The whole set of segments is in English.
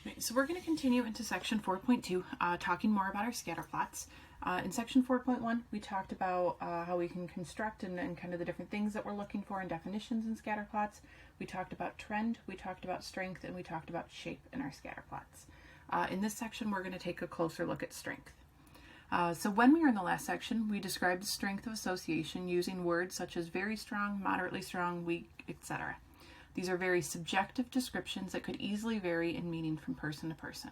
Okay, so we're going to continue into section 4.2, talking more about our scatter plots. In section 4.1, we talked about how we can construct and kind of the different things that we're looking for in definitions in scatter plots. We talked about trend, we talked about strength, and we talked about shape in our scatter plots. In this section, we're going to take a closer look at strength. So when we were in the last section, we described the strength of association using words such as very strong, moderately strong, weak, etc. These are very subjective descriptions that could easily vary in meaning from person to person.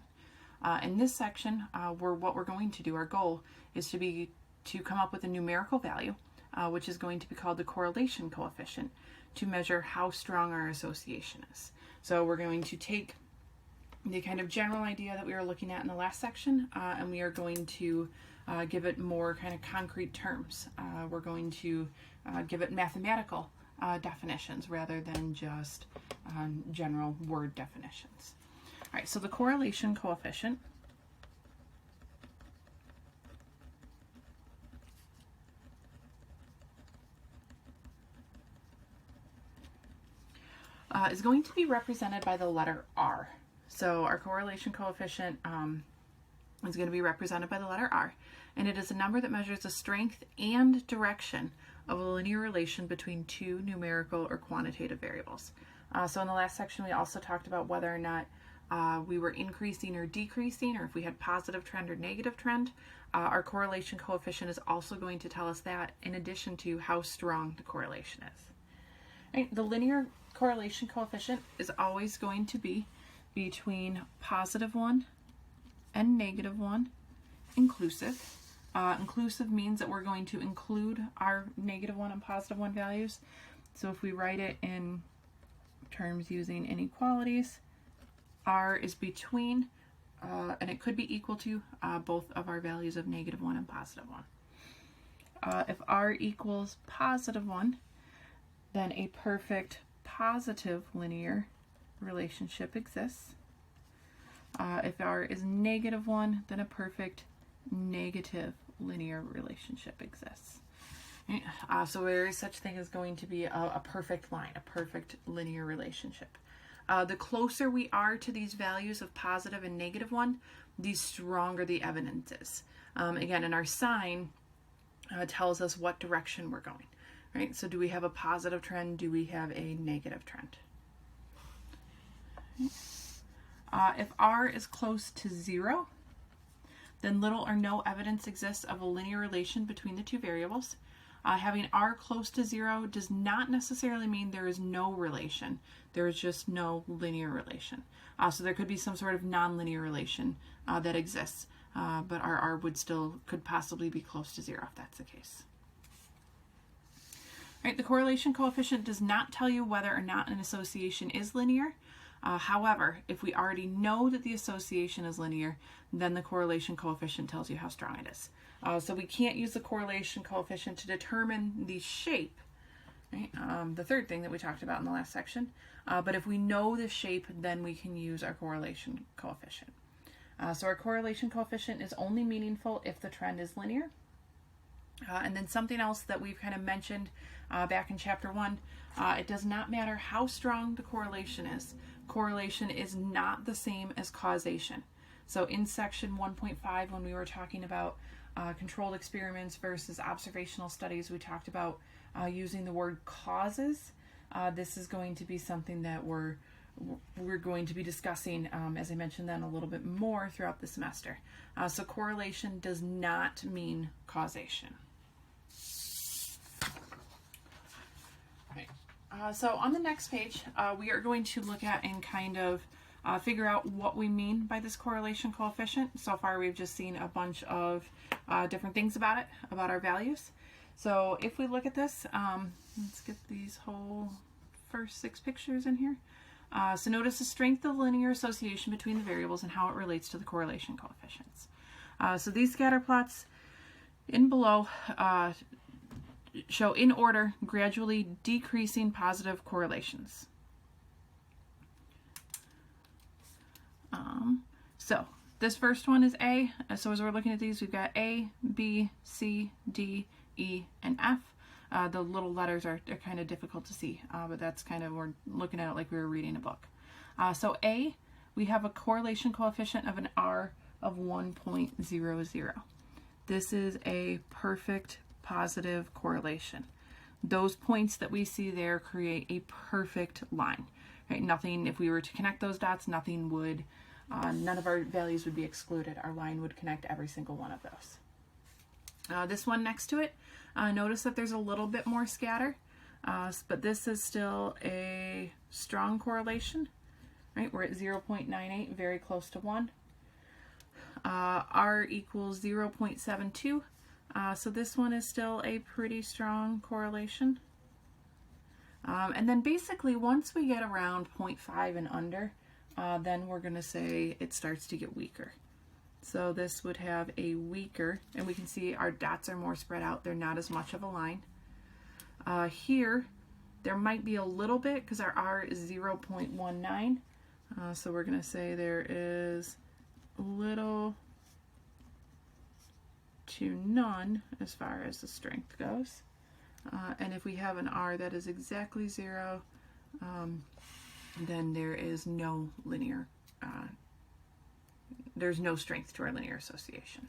In this section, what we're going to do, our goal is to come up with a numerical value, which is going to be called the correlation coefficient, to measure how strong our association is. So we're going to take the kind of general idea that we were looking at in the last section, and we are going to give it more kind of concrete terms. We're going to give it mathematical definitions rather than just general word definitions. All right, so the correlation coefficient is going to be represented by the letter R. So our correlation coefficient is going to be represented by the letter R, and it is a number that measures the strength and direction of a linear relation between two numerical or quantitative variables. So in the last section, we also talked about whether or not we were increasing or decreasing, or if we had positive trend or negative trend. Our correlation coefficient is also going to tell us that, in addition to how strong the correlation is. Right, the linear correlation coefficient is always going to be between +1 and -1 inclusive. Inclusive means that we're going to include our -1 and +1 values. So if we write it in terms using inequalities, R is between, and it could be equal to both of our values of -1 and +1. If R equals +1, then a perfect positive linear relationship exists. If R is -1, then a perfect negative linear relationship exists. So there is such thing as going to be a perfect line, a perfect linear relationship. The closer we are to these values of positive and -1, the stronger the evidence is. Again, and our sign tells us what direction we're going, right? So do we have a positive trend? Do we have a negative trend? If R is close to 0, then little or no evidence exists of a linear relation between the two variables. Having R close to 0 does not necessarily mean there is no relation. There is just no linear relation. So there could be some sort of nonlinear relation that exists, but our R could possibly be close to 0 if that's the case. Right, the correlation coefficient does not tell you whether or not an association is linear. However, if we already know that the association is linear, then the correlation coefficient tells you how strong it is. So we can't use the correlation coefficient to determine the shape, right? The third thing that we talked about in the last section. But if we know the shape, then we can use our correlation coefficient. So our correlation coefficient is only meaningful if the trend is linear. And then something else that we've kind of mentioned back in chapter 1, it does not matter how strong the correlation is. Correlation is not the same as causation. So in section 1.5, when we were talking about controlled experiments versus observational studies, we talked about using the word causes. This is going to be something that we're going to be discussing, as I mentioned then, a little bit more throughout the semester. So correlation does not mean causation. So on the next page, we are going to look at and kind of figure out what we mean by this correlation coefficient. So far we've just seen a bunch of different things about it, about our values. So if we look at this, let's get these whole first 6 pictures in here. So notice the strength of linear association between the variables and how it relates to the correlation coefficients. So these scatter plots in below show in order gradually decreasing positive correlations. So this first one is A. So as we're looking at these, we've got A, B, C, D, E, and F. The little letters are kind of difficult to see, but that's kind of, we're looking at it like we were reading a book. So A, we have a correlation coefficient of an R of 1.00. This is a perfect positive correlation. Those points that we see there create a perfect line. Right? Nothing, if we were to connect those dots, nothing would, none of our values would be excluded. Our line would connect every single one of those. This one next to it, notice that there's a little bit more scatter, but this is still a strong correlation. Right? We're at 0.98, very close to 1. R equals 0.72. So this one is still a pretty strong correlation. And then basically once we get around 0.5 and under, then we're going to say it starts to get weaker. So this would have a weaker, and we can see our dots are more spread out. They're not as much of a line. Here, there might be a little bit because our R is 0.19. So we're going to say there is little to none as far as the strength goes. And if we have an R that is exactly 0, then there is no linear, there's no strength to our linear association.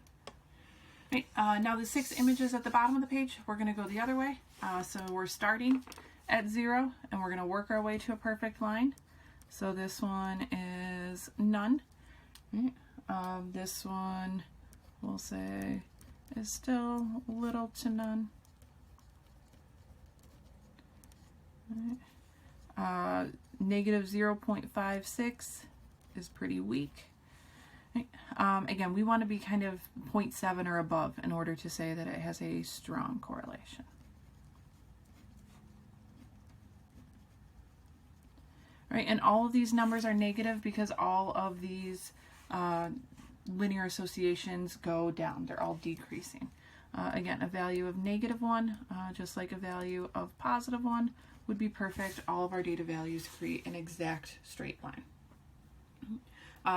Right, now the 6 images at the bottom of the page, we're going to go the other way. So we're starting at 0 and we're going to work our way to a perfect line. So this one is none. Right. This one we'll say is still little to none. Right. Negative 0.56 is pretty weak. Right. Again, we want to be kind of 0.7 or above in order to say that it has a strong correlation. Right, and all of these numbers are negative because all of these linear associations go down. They're all decreasing. Again, a value of -1, just like a value of +1, would be perfect. All of our data values create an exact straight line.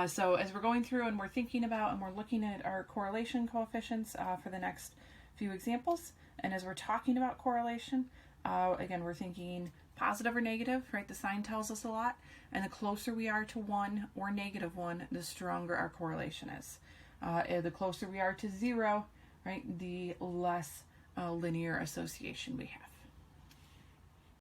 So as we're going through and we're thinking about and we're looking at our correlation coefficients for the next few examples, and as we're talking about correlation, again, we're thinking positive or negative, right? The sign tells us a lot, and the closer we are to 1 or -1, the stronger our correlation is. The closer we are to 0, right, the less linear association we have.